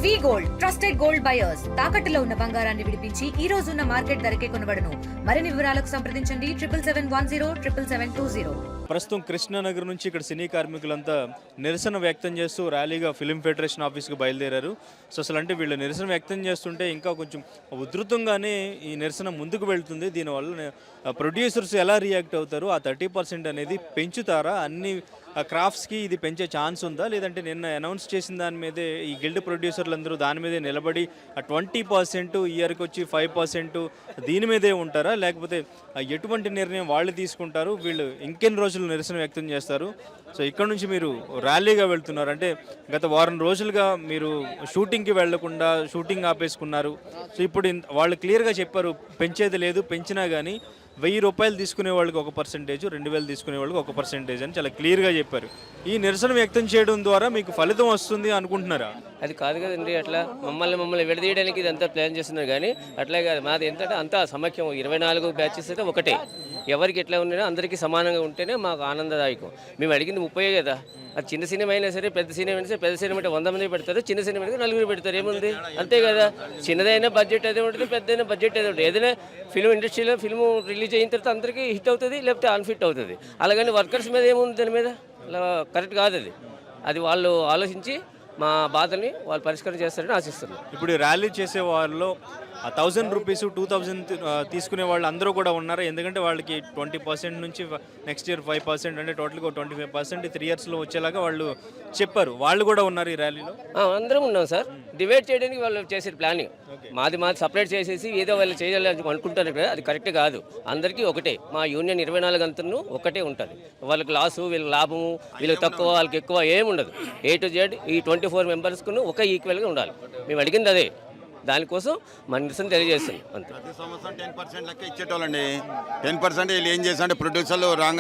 వి gold trusted gold buyers తాకట్టులో ఉన్న బంగారాన్ని విడిపించి ఈ రోజు ఉన్న మార్కెట్ ధరకే కొనబడును. మరిన్ని వివరాలకు సంప్రదించండి 77107720. ప్రస్తుతం కృష్ణానగర్ నుంచి ఇక్కడ సినీ కార్మికులంతా నిరసన వ్యక్తం చేస్తూ ర్యాలీగా ఫిల్మ్ ఫెడరేషన్ ఆఫీస్కి బయలుదేరారు. సో అసలు అంటే వీళ్ళు నిరసన వ్యక్తం చేస్తుంటే ఇంకా కొంచెం ఉధృతంగానే ఈ నిరసన ముందుకు వెళ్తుంది. దీనివల్ల ప్రొడ్యూసర్స్ ఎలా రియాక్ట్ అవుతారు, ఆ 30% అనేది పెంచుతారా, అన్ని క్రాఫ్ట్స్కి ఇది పెంచే ఛాన్స్ ఉందా, లేదంటే నిన్న అనౌన్స్ చేసిన దాని మీదే ఈ గిల్డ్ ప్రొడ్యూసర్లు దాని మీదే నిలబడి ఆ 20% ఇయర్కి వచ్చి 5% దీని మీదే ఉంటారా, లేకపోతే ఎటువంటి నిర్ణయం వాళ్ళు తీసుకుంటారు, వీళ్ళు ఇంకెన్ని రోజులు నిరసన వ్యక్తం చేస్తారు? సో ఇక్కడ నుంచి మీరు ర్యాలీగా వెళ్తున్నారు అంటే గత వారం రోజులుగా మీరు షూటింగ్కి వెళ్లకుండా షూటింగ్ ఆపేసుకున్నారు. సో ఇప్పుడు వాళ్ళు క్లియర్గా చెప్పారు పెంచేది లేదు, పెంచినా కానీ 1000 రూపాయలు తీసుకునే వాళ్ళకి 1%, 2000 తీసుకునే వాళ్ళకి 1% అని చాలా క్లియర్గా చెప్పారు. ఈ నిరసన వ్యక్తం చేయడం ద్వారా మీకు ఫలితం వస్తుంది అనుకుంటున్నారా? అది కాదు కదండి. అట్లా మమ్మల్ని విడదీయడానికి ఇదంతా ప్లాన్ చేస్తున్నారు కానీ అట్లా కాదు. మాది ఏంటంటే అంతా సమైక్యం. 24 బ్యాచెస్ అయితే ఒకటే, ఎవరికి ఎట్లా ఉన్నాయో అందరికీ సమానంగా ఉంటేనే మాకు ఆనందదాయకం. మేము అడిగింది 30 కదా. అది చిన్న సినిమా అయినా సరే, పెద్ద సినిమా అయినా సరే, పెద్ద సినిమా అంటే 100 మంది పెడతారు, చిన్న సినిమా అయితే 4 పెడతారు. ఏముంది, అంతే కదా. చిన్నదైనా బడ్జెట్ అదే ఉంటుంది, పెద్దదైనా బడ్జెట్ అదే ఉంటుంది. ఏదైనా ఫిల్మ్ ఇండస్ట్రీలో ఫిల్మ్ రిలీజ్ అయిన తర్వాత అందరికీ హిట్ అవుతుంది, లేకపోతే అన్ఫిట్ అవుతుంది. అలాగని వర్కర్స్ మీద ఏముంది, దాని మీద కరెక్ట్ కాదు. అది వాళ్ళు ఆలోచించి మా బాధల్ని వాళ్ళు పరిష్కారం చేస్తారని ఆశిస్తున్నాం. ఇప్పుడు ర్యాలీ చేసే వాళ్ళలో 1000 రూపీస్ 2000 తీసుకునే వాళ్ళు అందరూ కూడా ఉన్నారు. ఎందుకంటే వాళ్ళకి 20% నుంచి నెక్స్ట్ ఇయర్ 5% అంటే టోటల్గా 25% 3 ఇయర్స్లో వచ్చేలాగా వాళ్ళు చెప్పారు. వాళ్ళు కూడా ఉన్నారు ఈ ర్యాలీలో. అందరం ఉన్నాం సార్. డివైడ్ చేయడానికి వాళ్ళు చేసే ప్లానింగ్ మాది సపరేట్ చేసేసి ఏదో వాళ్ళు చేయాలి అనుకుంటారు కదా, అది కరెక్ట్ కాదు. అందరికీ ఒకటే. మా యూనియన్ 24 గంటలను ఒకటే ఉంటుంది. వాళ్ళకి లాసు, వీళ్ళకి లాభము, వీళ్ళకి తక్కువ, వాళ్ళకి ఎక్కువ ఏముండదు. A to Z ఈ 24 మెంబర్స్కు ఒక ఈక్వల్గా ఉండాలి. మేము అడిగింది అదే. దానికోసం మన నిరసన తెలియజేస్తుంది అంతే. ప్రతి సంవత్సరం 10% లెక్క ఇచ్చేటోళ్ళండి. 10% వీళ్ళు ఏం చేశారంటే ప్రొడ్యూసర్లు రాంగ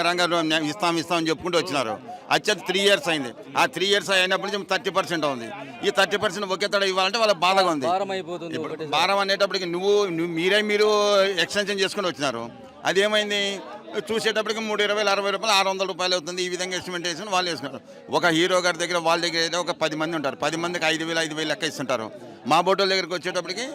ఇస్తామని చెప్పుకుంటూ వచ్చినారు. వచ్చేది 3 ఇయర్స్ అయింది. ఆ 3 ఇయర్స్ అయినప్పటి నుంచి 30% ఉంది. ఈ 30% ఒకే తడ ఇవ్వాలంటే వాళ్ళ బాధగా ఉంది. భారం అనేటప్పటికి మీరు ఎక్స్టెన్షన్ చేసుకుని వచ్చినారు. అదేమైంది, చూసేటప్పటికి 320, 60 రూపాయలు, 600 రూపాయలు అవుతుంది. ఈ విధంగా ఎస్టిమేట్ వేసుకుని వాళ్ళు వేసుకుంటారు. ఒక హీరో గారి దగ్గర వాళ్ళ దగ్గర అయితే ఒక 10 మంది ఉంటారు. 10 మందికి 5,000 లెక్క ఇస్తుంటారు. మా బోటోల దగ్గరికి వచ్చేటప్పటికి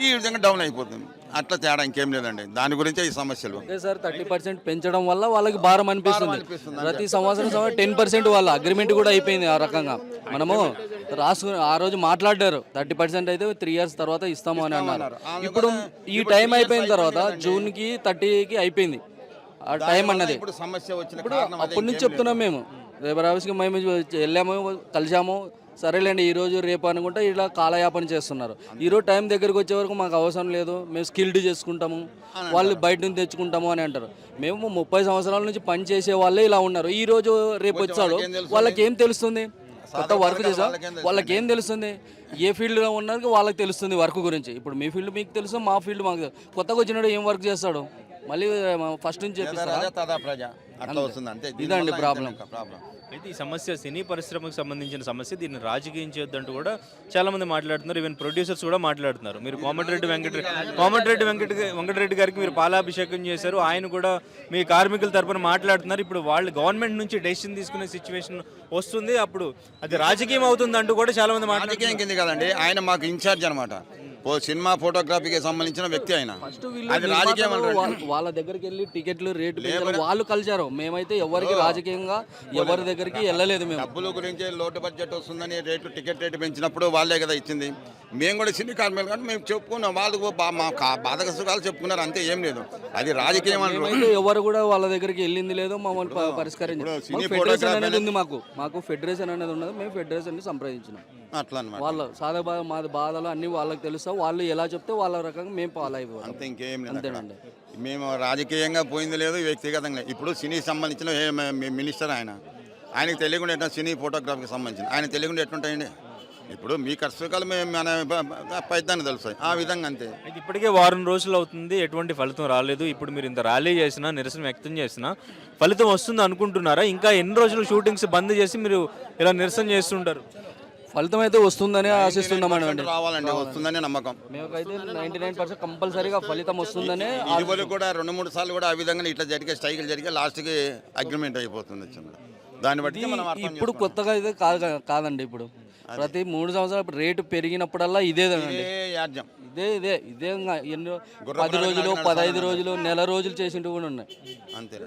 ఈ విధంగా డౌన్ అయిపోతుంది. అట్లా తేడా ఇంకేం లేదండి. దాని గురించే ఈ సమస్యలు. అదే సార్, 30% పెంచడం వల్ల వాళ్ళకి భారం అనిపిస్తుంది. ప్రతి సంవత్సరం 10% వాళ్ళ అగ్రిమెంట్ కూడా అయిపోయింది. ఆ రకంగా మనము రాసుకుని ఆ రోజు మాట్లాడారు 30% అయితే 3 ఇయర్స్ తర్వాత ఇస్తాము అని అన్నారు. ఇప్పుడు ఈ టైం అయిపోయిన తర్వాత జూన్కి 30కి అయిపోయింది ఆ టైం అన్నది. ఇప్పుడు సమస్య వచ్చిన అప్పటి నుంచి చెప్తున్నాం మేము. లేబర్ ఆఫీస్కి మేము వెళ్ళాము, కలిసాము. సరేలేండి ఈరోజు రేపు అనుకుంటే ఇలా కాలయాపన చేస్తున్నారు. ఈరోజు టైం దగ్గరికి వచ్చే వరకు మాకు అవసరం లేదు, మేము స్కిల్డ్ చేసుకుంటాము, వాళ్ళు బయట నుంచి తెచ్చుకుంటాము అని అంటారు. మేము 30 సంవత్సరాల నుంచి పని చేసే వాళ్ళే ఇలా ఉన్నారు. ఈ రోజు రేపు వచ్చాడు, వాళ్ళకి ఏం తెలుస్తుంది? కొత్త వర్క్ చేసా వాళ్ళకి ఏం తెలుస్తుంది? ఏ ఫీల్డ్లో ఉన్నారు వాళ్ళకి తెలుస్తుంది వర్క్ గురించి. ఇప్పుడు మీ ఫీల్డ్ మీకు తెలుసు, మా ఫీల్డ్ మాకు. కొత్తగా వచ్చినాడు ఏం వర్క్ చేస్తాడు, మళ్ళీ ఫస్ట్ నుంచి ఇదండి ప్రాబ్లం. అయితే ఈ సమస్య సినీ పరిశ్రమకు సంబంధించిన సమస్య, దీన్ని రాజకీయం చేయొద్దంటూ కూడా చాలా మంది మాట్లాడుతున్నారు. ఈవెన్ ప్రొడ్యూసర్స్ కూడా మాట్లాడుతున్నారు. మీరు కోమటిరెడ్డి వెంకటరెడ్డి గారికి మీరు పాలాభిషేకం చేశారు. ఆయన కూడా మీ కార్మికుల తరపున మాట్లాడుతున్నారు. ఇప్పుడు వాళ్ళు గవర్నమెంట్ నుంచి డెసిషన్ తీసుకునే సిచ్యువేషన్ వస్తుంది, అప్పుడు అది రాజకీయం అవుతుంది అంటూ కూడా చాలా మంది రాజకీయం కింద కదండి. ఆయన మాకు ఇన్ఛార్జ్ అనమాట. సినిమా ఫోటోగ్రఫీకి సంబంధించిన వ్యక్తి ఆయన. అది రాజకీయం. వాళ్ళ దగ్గరికి వెళ్ళి టికెట్లు రేటు వాళ్ళు కలిసారు. మేమైతే ఎవరికి రాజకీయంగా ఎవరి దగ్గరికి వెళ్ళలేదు. మేము డబ్బుల గురించి లోటు బడ్జెట్ వస్తుందని టికెట్ రేటు పెంచినప్పుడు వాళ్ళే కదా ఇచ్చింది. మేము కూడా సినీ కార్మికులు కానీ మేము చెప్పుకున్నాం, వాళ్ళు మా బాధక సుఖాలు చెప్పుకున్నారు, అంతే, ఏం లేదు. అది రాజకీయం అంటే ఎవరు కూడా వాళ్ళ దగ్గరికి వెళ్ళింది లేదు. మమ్మల్ని పరిష్కరించారు. ఫెడరేషన్ అనేది ఉంది, మాకు ఫెడరేషన్ అనేది ఉన్నది. మేము ఫెడరేషన్ సంప్రదించినాం. అట్లా అన్నమాట. వాళ్ళ సాదా మాది బాధలు అన్ని వాళ్ళకి తెలుసా, వాళ్ళు ఎలా చెప్తే వాళ్ళ రకంగా మేము ఫాలో అయిపోతాం, అంతే, ఇంకేం లేదు. అంతేనండి. మేము రాజకీయంగా పోయింది లేదు, వ్యక్తిగతంగా. ఇప్పుడు సినీ సంబంధించిన మినిస్టర్ ఆయనకు తెలియకుండా ఎట్లా, సినీ ఫోటోగ్రఫీకి సంబంధించిన ఆయన తెలియకుండా ఎట్లుంటాయండి. ఇప్పుడు మీ కష్టకాలు మన పైతాన్ని తెలుస్తాయి, ఆ విధంగా అంతే. అయితే ఇప్పటికే వారం రోజులు అవుతుంది, ఎటువంటి ఫలితం రాలేదు. ఇప్పుడు మీరు ఇంత ర్యాలీ చేసినా, నిరసన వ్యక్తం చేసినా ఫలితం వస్తుంది అనుకుంటున్నారా? ఇంకా ఎన్ని రోజులు షూటింగ్స్ బంద్ చేసి మీరు ఇలా నిరసన చేస్తుంటారు? ఫలితం అయితే వస్తుందని ఆశిస్తున్నామండి. రావాలండి, వస్తుందని నమ్మకం. మేమైతే 99% కంపల్సరీగా ఫలితం వస్తుందని. ఇటీవల కూడా 2-3 సార్లు కూడా ఆ విధంగా ఇట్లా జరిగే స్ట్రైకులు జరిగే లాస్ట్కి అగ్రిమెంట్ అయిపోతుంది. దాన్ని బట్టి ఇప్పుడు కొత్తగా అయితే కాదండి. ఇప్పుడు ప్రతి 3 సంవత్సరాలు రేటు పెరిగినప్పుడల్లా ఇదేదండి. ఏ యాజ్యం ఇదే ఇంకా ఎన్నో 10 రోజులు 15 రోజులు నెల రోజులు చేసింటూ కూడా ఉన్నాయి. అంతే.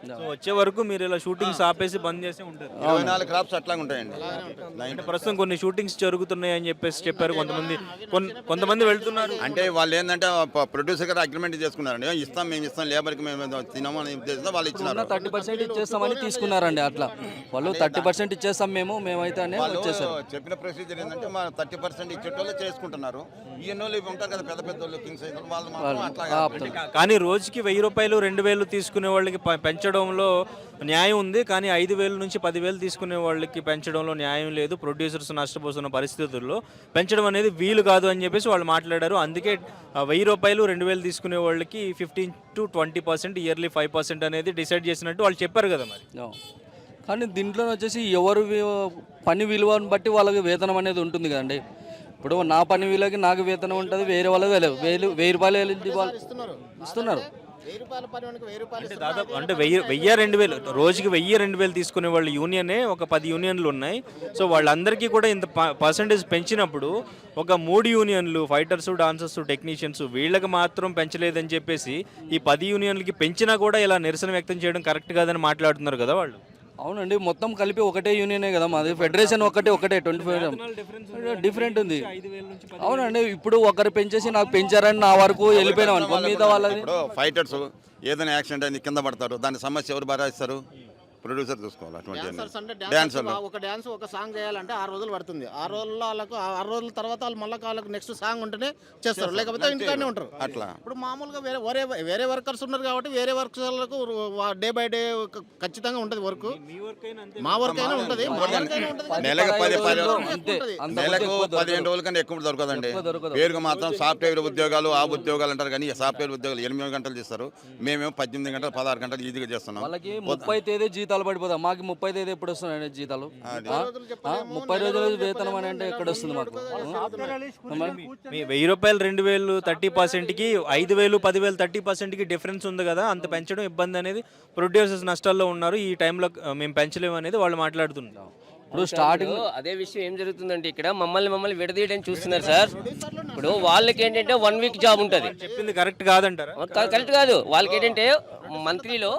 సో వచ్చే వరకు మీరు ఇలా షూటింగ్స్ ఆపేసి బంద్ చేసి ఉంటారు. 24 క్రాప్స్ అట్లాగే ఉంటాయండి. అంటే ప్రస్తుతం కొన్ని షూటింగ్స్ జరుగుతున్నాయి అని చెప్పేసి చెప్పారు కొంతమంది వెళ్తున్నారు. అంటే వాళ్ళు ఏంటంటే ప్రొడ్యూసర్ గారు అగ్రిమెంట్ చేసుకున్నారండి, మేము ఇస్తాం లేబర్కి మేము తినము అనే ఉద్దేశంతో వాళ్ళు ఇచ్చినారు. 30% ఇచ్చేస్తామని తీసుకున్నారండి. అట్లా వాళ్ళు 30% ఇచ్చేస్తాం మేమైతే అని వచ్చేసారు. చెప్పిన ప్రొసీజర్ ఏంటంటే మా 30% ఇచ్చేటోళ్ళు చేసుకుంటున్నారు. ఈయన వాళ్ళు ఉంటారు కదా పెద్ద పెద్ద వాళ్ళు కింగ్స్ అయితే వాళ్ళు మాత్రం అట్లా. కానీ రోజుకి 1000 రూపాయలు 2000 తీసుకునే వాళ్ళకి పెంచడంలో న్యాయం ఉంది, కానీ 5000 నుంచి 10,000 తీసుకునే వాళ్ళకి పెంచడంలో న్యాయం లేదు. ప్రొడ్యూసర్స్ నష్టపోతున్న పరిస్థితుల్లో పెంచడం అనేది వీలు కాదు అని చెప్పేసి వాళ్ళు మాట్లాడారు. అందుకే 1000 రూపాయలు 2000 తీసుకునే వాళ్ళకి 15 to 20% ఇయర్లీ 5% అనేది డిసైడ్ చేసినట్టు వాళ్ళు చెప్పారు కదా మరి. కానీ దీంట్లో వచ్చేసి ఎవరు పని విలువను బట్టి వాళ్ళకి వేతనం అనేది ఉంటుంది కదండి. ఇప్పుడు నా పని విలువకి నాకు వేతనం ఉంటుంది, వేరే వాళ్ళకి 1000 రూపాయలు ఇస్తున్నారు. అంటే దాదాపు అంటే 1000-2000 రోజుకి 1000-2000 తీసుకునే వాళ్ళు యూనియనే ఒక 10 యూనియన్లు ఉన్నాయి. సో వాళ్ళందరికీ కూడా ఇంత పర్సంటేజ్ పెంచినప్పుడు ఒక 3 యూనియన్లు ఫైటర్స్, డాన్సర్స్, టెక్నీషియన్స్ వీళ్ళకి మాత్రం పెంచలేదని చెప్పేసి ఈ 10 యూనియన్లకి పెంచినా కూడా ఇలా నిరసన వ్యక్తం చేయడం కరెక్ట్ కాదని మాట్లాడుతున్నారు కదా వాళ్ళు. అవునండి, మొత్తం కలిపి ఒకటే యూనియనే కదా మాది. ఫెడరేషన్ ఒకటే 25 డిఫరెంట్ ఉంది. అవునండి, ఇప్పుడు ఒకరు పెంచేసి నాకు పెంచారని నా వరకు వెళ్ళిపోయినాం అనుకో, మిగతా వాళ్ళది. ఇప్పుడు ఫైటర్స్ ఏదైనా యాక్సిడెంట్ అయింది కింద పడతారు, దాని సమస్య ఎవరు భరాయిస్తారు? ప్రొడ్యూసర్ చూసుకోవాలి. అటువంటి డాన్సర్లు ఒక డాన్స్ ఒక సాంగ్ చేయాలంటే 6 రోజులు పడుతుంది. 6 రోజుల్లో వాళ్ళకు 6 రోజుల తర్వాత వాళ్ళకి నెక్స్ట్ సాంగ్ ఉంటేనే చేస్తారు, లేకపోతే ఇంటికానే ఉంటారు. అట్లా ఇప్పుడు మామూలుగా వేరే వర్కర్స్ ఉన్నారు కాబట్టి వేరే వర్కర్లకు డే బై డే ఖచ్చితంగా ఉంటుంది వర్క్. మా వర్క్ అయినా ఉంటుంది, నెలకు 15 రోజుల కన్నా ఎక్కువ దొరకదండి. పేరుగా మాత్రం సాఫ్ట్వేర్ ఉద్యోగాలు ఆ ఉద్యోగాలు అంటారు, కానీ సాఫ్ట్వేర్ ఉద్యోగాలు 8 గంటలు చేస్తారు, మేమేమో 18 గంటలు 16 గంటలు ఈజీగా చేస్తున్నాం. వాళ్ళకి 30 తేదీ జీతాలు పడిపోతాం, మాకు 30 తేదీ ఎప్పుడు వస్తున్నాయి జీతాలు? 30 రోజుల వేతనం అని అంటే ఎక్కడ వస్తుంది మాకు? మీ 1000 రూపాయలు 2000 30%కి 5000 10,000 30%కి డిఫరెన్స్ ఉంది కదా, అంత పెంచడం ఇబ్బంది అనేది ప్రొడ్యూసర్స్ నష్టాల్లో ఉన్నారు, ఈ టైంలో మేము పెంచలేము అనేది వాళ్ళు మాట్లాడుతున్నారు. ఇప్పుడు స్టార్టింగ్ అదే విషయం ఏం జరుగుతుందంటే ఇక్కడ మమ్మల్ని విడదీయడానికి చూస్తున్నారు సార్. ఇప్పుడు వాళ్ళకి ఏంటంటే 1 వీక్ జాబ్ ఉంటుంది. చెప్పింది కరెక్ట్ కాదంటారా? కరెక్ట్ కాదు. వాళ్ళకి ఏంటంటే మంత్లీలో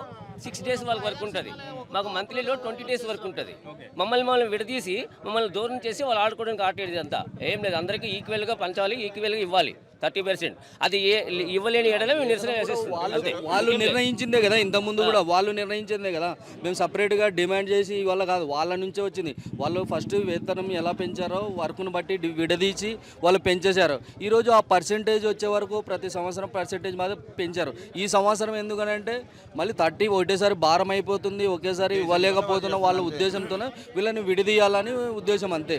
6 days వాళ్ళకి వర్క్ ఉంటుంది, మాకు మంత్లీలో 20 days వర్క్ ఉంటుంది. మమ్మల్ని విడదీసి మమ్మల్ని దూరం చేసి వాళ్ళు ఆడుకోవడానికి ఆటేది అంతా ఏం లేదు. అందరికీ ఈక్వల్గా పంచాలి, ఈక్వల్గా ఇవ్వాలి 30%. అది ఇవ్వలేని ఏడనే మేము నిరసన చేసేస్తున్నాం అంతే. వాళ్ళు నిర్ణయించిందే కదా, ఇంతకుముందు కూడా వాళ్ళు నిర్ణయించిందే కదా. మేము సపరేట్గా డిమాండ్ చేసి ఇవాళ కాదు, వాళ్ళ నుంచే వచ్చింది. వాళ్ళు ఫస్ట్ వేతనం ఎలా పెంచారో వర్క్ను బట్టి విడదీసి వాళ్ళు పెంచేశారు. ఈరోజు ఆ పర్సెంటేజ్ వచ్చే వరకు ప్రతి సంవత్సరం పర్సెంటేజ్ మీద పెంచారు. ఈ సంవత్సరం ఎందుకనంటే మళ్ళీ 30 ఒకటేసారి భారం అయిపోతుంది, ఒకేసారి ఇవ్వలేకపోతున్న వాళ్ళ ఉద్దేశంతోనే వీళ్ళని విడదీయాలని ఉద్దేశం అంతే.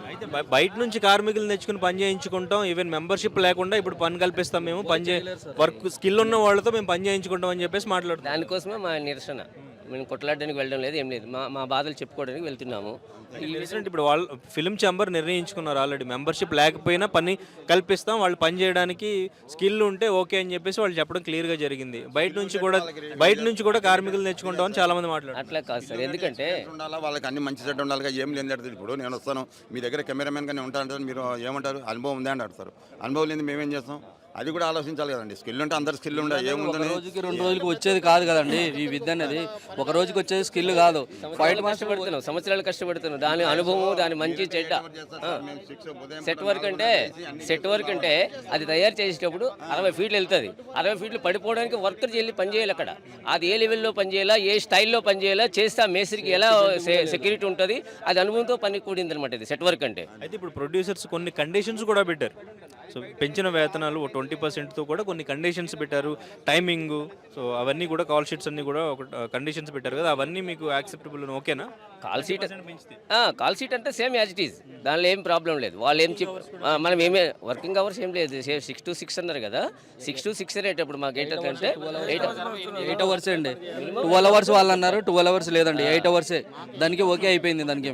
అయితే బయట నుంచి కార్మికులు తెచ్చుకుని పని చేయించుకుంటాం, ఈవెన్ మెంబర్షిప్ లేకుండా ఇప్పుడు పని కల్పిస్తాం, మేము వర్క్ స్కిల్ ఉన్న వాళ్ళతో మేము పని చేయించుకుంటాం అని చెప్పేసి మాట్లాడుతాం. దానికోసమే మా నిరసన. మేము కొట్లాడడానికి వెళ్ళడం లేదు, ఏం లేదు. మా బాధలు చెప్పుకోవడానికి వెళ్తున్నాము. ఇప్పుడు వాళ్ళు ఫిల్మ్ ఛాంబర్ నిర్ణయించుకున్నారు ఆల్రెడీ, మెంబర్షిప్ లేకపోయినా పని కల్పిస్తాం, వాళ్ళు పని చేయడానికి స్కిల్ ఉంటే ఓకే అని చెప్పేసి వాళ్ళు చెప్పడం క్లియర్గా జరిగింది. బయట నుంచి కూడా కార్మికులు తెచ్చుకుంటామని చాలా మంది మాట్లాడారు. అట్లా కాదు సార్, ఎందుకంటే వాళ్ళకి అన్ని మంచి చెడ్డ ఉండాలిగా. ఏం లేదు. ఇప్పుడు నేను వస్తాను మీ దగ్గర కెమెరామెన్ గానే ఉంటాను, మీరు ఏమంటారు అనుభవం ఉందా అని అడతారు. అనుభవం లేదు మేమేం చేస్తాం? అది కూడా ఆలోచించాలి కదండి. స్కిల్ ఉంటే అందరు స్కిల్ ఉండే ఏముంది. రోజుకి 2 రోజులకి వచ్చేది కాదు కదండి ఈ విద్య అనేది. ఒక రోజుకి వచ్చేది స్కిల్ కాదు. ఫైట్ కష్టపడుతున్నాం, సంవత్సరాలు కష్టపడుతున్నాం. దాని అనుభవం, దాని మంచి చెడ్డ. సెట్ వర్క్ అంటే అది తయారు చేసేటప్పుడు 60 ఫీట్లు వెళ్తుంది. 60 ఫీట్లు పడిపోవడానికి వర్కర్ వెళ్ళి పని చేయాలి అక్కడ. అది ఏ లెవెల్లో పని చేయాలా, ఏ స్టైల్లో పని చేయాలా, చేస్తే ఆ మేస్త్రికి ఎలా సెక్యూరిటీ ఉంటుంది, అది అనుభవంతో పని కూడింది అనమాట ఇది సెట్ వర్క్ అంటే. అయితే ఇప్పుడు ప్రొడ్యూసర్స్ కొన్ని కండిషన్స్ కూడా పెట్టారు. సో పెంచిన వేతనాలు 20%తో కూడా కొన్ని కండిషన్స్ పెట్టారు, టైమింగ్, సో అవన్నీ కూడా కాల్ షీట్స్ అన్ని కూడా ఒక కండిషన్స్ పెట్టారు కదా, అవన్నీ మీకు యాక్సెప్టబుల్ ఓకేనా? కాల్ షీట్ అంటే సేమ్ యాజ్ ఇట్ ఈజ్, దానిలో ఏం ప్రాబ్లం లేదు. వాళ్ళు ఏం మనం ఏమే వర్కింగ్ అవర్స్ ఏం లేదు, 6 to 6 అన్నారు కదా. 6 to 6 అనేటప్పుడు మాకు ఏంటంటే 8 అవర్స్ అండి. 12 అవర్స్ వాళ్ళు అన్నారు, 12 అవర్స్ లేదండి, 8 అవర్సే. దానికి ఓకే అయిపోయింది. దానికి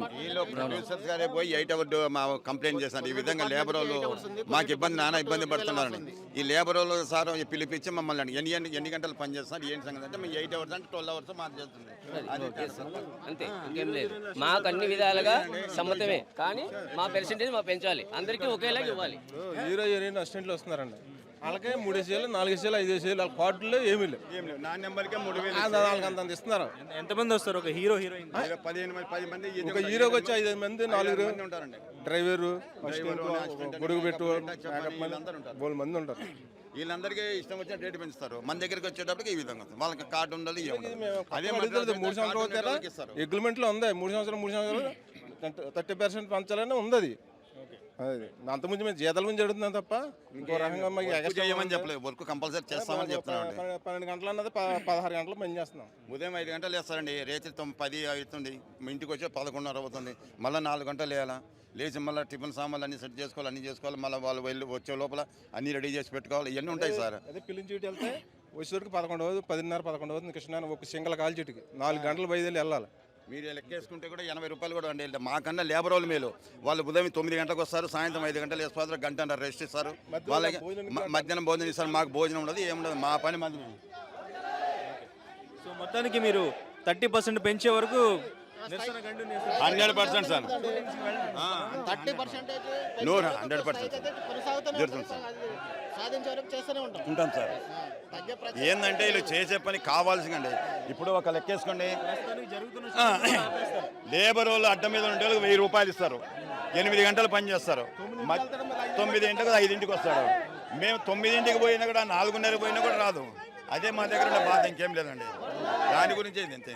ప్రొడ్యూసర్స్ గారే పోయి 8 hours కంప్లైంట్ చేశారు. ఈ విధంగా లేబర్ వాళ్ళు మాకు నానా ఇబ్బంది పడుతున్నారండి. ఈ లేబర్ వాళ్ళు సార్ పిలిపించి మమ్మల్ని ఎన్ని గంటలు పని చేస్తున్నారు ఏంటి సంగతి అంటే మేము 8 hours అంటే 12 hours మాకు చేస్తుంది. అంతే, ఇంకేం లేదు. మాకు అన్ని విధాలుగా సమ్మతమే, కానీ మా పర్సెంటేజ్ మాకు పెంచాలి, అందరికీ ఒకేలాగా ఇవ్వాలి. హీరో హీరోయిన్ అసిస్టెంట్లు వస్తున్నారండి, వాళ్ళకే 3 వేలు 4 వేలు 5 వేలు వాళ్ళ కార్డులో ఏమీ లేవు. నా నెంబర్కే 3,000 వాళ్ళకి అంత ఇస్తున్నారు. ఎంతమంది వస్తారు ఒక హీరో హీరోయిన్? 10 మంది ఒక హీరోకి వచ్చి 5 మంది 4 ఉంటారండి. డ్రైవరు గొడుగు పెట్టు ఉంటారు. 3 మంది ఉంటారు. వీళ్ళందరికీ ఇష్టం వచ్చిన రేటు పెంచుతారు. మన దగ్గరికి వచ్చేటప్పటికి ఈ విధంగా వాళ్ళకి కార్డు ఉండాలి. అదే 3 సంవత్సరాలు అగ్రిమెంట్లో ఉంది. 3 సంవత్సరాలు 30% పంచాలని ఉంది. అది అది అంతకుముందు మేము జీతాల గురించి అడుగుతున్నాం తప్ప ఇంకో రకంగా మాకు చేయమని చెప్పలేదు. వర్క్ కంపల్సరీ చేస్తామని చెప్తున్నాం. 12 గంటలు అన్నది 16 గంటలు పని చేస్తున్నాం. ఉదయం 5 గంటలు వేస్తారండి, రేత్రి 10 అవుతుంది, ఇంటికి వచ్చి 11:30 అవుతుంది. మళ్ళీ 4 గంటలు వేయాలా, లేచి మళ్ళీ టిఫిన్ సామాన్లు అన్ని సెట్ చేసుకోవాలి, అన్ని చేసుకోవాలి. మళ్ళీ వాళ్ళు వెళ్ళి వచ్చే లోపల అన్ని రెడీ చేసి పెట్టుకోవాలి. ఇవన్నీ ఉంటాయి సార్. అదే పిల్లించి వెళ్తే వచ్చేసరికి 11 అవుతుంది, 10:30 అవుతుంది. కృష్ణ ఒక సింగల్ కాల్ చెట్టుకి 4 గంటలు బయలుదేరి వెళ్ళాలి. మీరు లెక్కేసుకుంటే కూడా 80 రూపాయలు కూడా అండి. మాకన్నా లేబర్ వాళ్ళు మేలు. వాళ్ళు ఉదయం 9 గంటలకు వస్తారు, సాయంత్రం 5 గంటలు వేసుకోవాలి, గంట రెస్ట్ ఇస్తారు. వాళ్ళకి మధ్యాహ్నం భోజనం ఇస్తారు, మాకు భోజనం ఉండదు, ఏముండదు. మా పని మంది. సో మొత్తానికి మీరు 30% పెంచే వరకు 100% సార్. 30% 100% జరుగుతుంది సార్. సాధించే వరకు చేస్తూనే ఉంటాం. ఉంటాం సార్. ఏంటంటే వీళ్ళు చేసే పని కావాల్సిందండి. ఇప్పుడు ఒక లెక్కేసుకోండి, లేబర్ వాళ్ళు అడ్డం మీద ఉండే వాళ్ళకి 1000 రూపాయలు ఇస్తారు, 8 గంటలు పని చేస్తారు, 9 గంటలకు 5 వస్తాడు. మేము 9 పోయినా కూడా 4:30 పోయినా కూడా రాదు. అదే మా దగ్గర ఉన్న బాధ, ఇంకేం లేదండి. దాని గురించి అంతే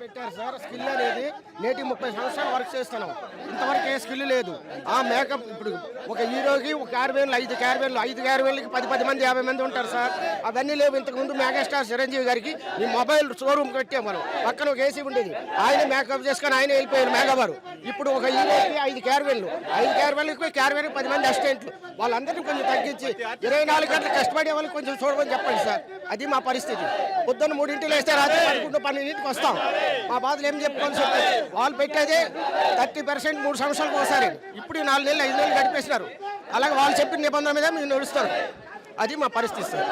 పెట్టారు సార్. స్కిల్ అనేది నేటి 30 సంవత్సరాలు వర్క్ చేస్తున్నాం, ఇంతవరకు ఏ స్కిల్ లేదు. ఆ మేకప్ ఇప్పుడు ఒక హీరోకి ఒక క్యారవేన్లు 5 క్యారవేన్లు 5 క్యారవేన్లకి 10 మంది 50 మంది ఉంటారు సార్. అవన్నీ లేవు. ఇంతకుముందు మెగాస్టార్ చిరంజీవి గారికి ఈ మొబైల్ షోరూమ్ పెట్టాం మనం, పక్కన ఒక ఏసీ ఉండేది, ఆయన మేకప్ చేసుకొని ఆయన వెళ్ళిపోయారు మెగావారు. ఇప్పుడు ఒక హీరోకి 5 క్యారవేన్లు 5 క్యారవేన్లకి క్యారవేన్కి 10 మంది అసిస్టెంట్లు, వాళ్ళందరినీ కొంచెం తగ్గించి 24 గంటలు కష్టపడే వాళ్ళకి కొంచెం చూడమని చెప్పండి సార్. అది మా పరిస్థితి. పొద్దున్న 3 వేస్తే రాత్రి 11, 12 వస్తాం. మా బాధలు ఏం చెప్పుకోవాల్సి వస్తుంది. వాళ్ళు పెట్టేదే 30% 3 సంవత్సరాలకు ఒకసారి. ఇప్పుడు 4 నెలలు 5 నెలలు గడిపేసినారు. అలాగే వాళ్ళు చెప్పిన నిబంధనల మీద మేము నడుస్తాం. అది మా పరిస్థితి సార్.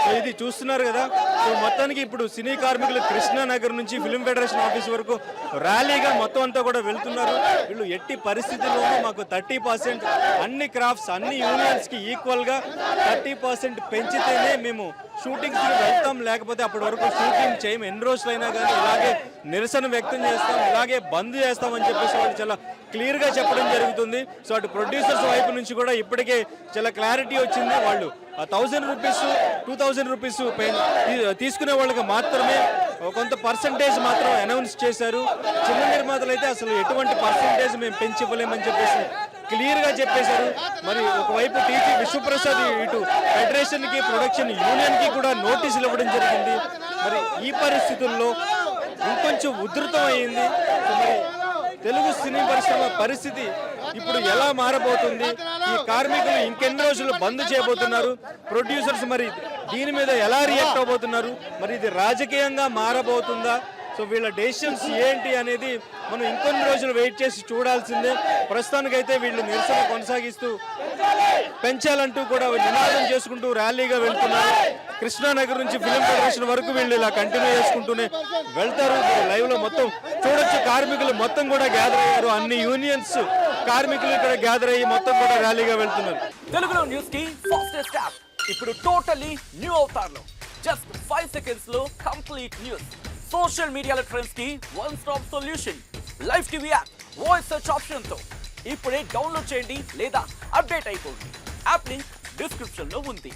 సో ఇది చూస్తున్నారు కదా. సో మొత్తానికి ఇప్పుడు సినీ కార్మికులు కృష్ణానగర్ నుంచి ఫిల్మ్ ఫెడరేషన్ ఆఫీస్ వరకు ర్యాలీగా మొత్తం అంతా కూడా వెళ్తున్నారు. వీళ్ళు ఎట్టి పరిస్థితుల్లోనూ మాకు 30% అన్ని క్రాఫ్ట్స్ అన్ని యూనియన్స్కి ఈక్వల్గా 30% పెంచితేనే మేము షూటింగ్స్కి వెళ్తాం, లేకపోతే అప్పటి వరకు షూటింగ్ చేయము. ఎన్ని రోజులైనా కానీ ఇలాగే నిరసన వ్యక్తం చేస్తాం, ఇలాగే బంద్ చేస్తామని చెప్పేసి వాళ్ళు చాలా క్లియర్గా చెప్పడం జరుగుతుంది. సో అటు ప్రొడ్యూసర్స్ వైపు నుంచి కూడా ఇప్పటికే చాలా క్లారిటీ వచ్చింది. వాళ్ళు 1000 రూపీస్ 2000 రూపీస్ తీసుకునే వాళ్ళకి మాత్రమే కొంత పర్సంటేజ్ మాత్రం అనౌన్స్ చేశారు. చిన్న నిర్మాతలు అయితే అసలు ఎటువంటి పర్సంటేజ్ మేము పెంచి ఇవ్వలేమని చెప్పేసి క్లియర్గా చెప్పేశారు. మరి ఒకవైపు టీటీ విశ్వప్రసాద్ ఇటు ఫెడరేషన్కి ప్రొడక్షన్ యూనియన్కి కూడా నోటీసులు ఇవ్వడం జరిగింది. మరి ఈ పరిస్థితుల్లో ఇంకొంచెం ఉధృతం అయింది. మరి తెలుగు సినీ పరిశ్రమ పరిస్థితి ఇప్పుడు ఎలా మారబోతుంది, ఈ కార్మికులు ఇంకెన్ని రోజులు బంద్ చేయబోతున్నారు, ప్రొడ్యూసర్స్ మరి దీని మీద ఎలా రియాక్ట్ అవబోతున్నారు, మరి ఇది రాజకీయంగా మారబోతుందా? సో వీళ్ళ డెసిషన్స్ ఏంటి అనేది మనం ఇంకొన్ని రోజులు వెయిట్ చేసి చూడాల్సిందే. ప్రస్తుతానికైతే వీళ్ళు నిరసన కొనసాగిస్తూ పెంచాలంటూ కూడా నినాదం చేసుకుంటూ ర్యాలీగా వెళ్తున్నారు. కృష్ణానగర్ నుంచి ఫిల్మ్ ఫెడరేషన్ వరకు వీళ్ళు ఇలా కంటిన్యూ చేసుకుంటూనే వెళ్తారు. లైవ్ లో మొత్తం చూడొచ్చు, కార్మికులు మొత్తం కూడా గ్యాదర్ అయ్యారు. అన్ని యూనియన్స్ కార్మికులు ఇక్కడ గ్యాదర్ అయ్యి మొత్తం కూడా ర్యాలీగా వెళ్తున్నారు. తెలుగులో న్యూస్ కి ఫాస్టెస్ట్ యాప్ ఇప్పుడు టోటలీ న్యూ అవతార్లో జస్ట్ 5 seconds లో కంప్లీట్ న్యూస్. సోషల్ మీడియాలో ట్రెండ్స్ కి one stop solution. Live TV app voice search option తో ఇప్పుడే డౌన్లోడ్ చేయండి లేదా అప్డేట్ అయిపోండి. యాప్ లింక్ డిస్క్రిప్షన్ లో ఉంది.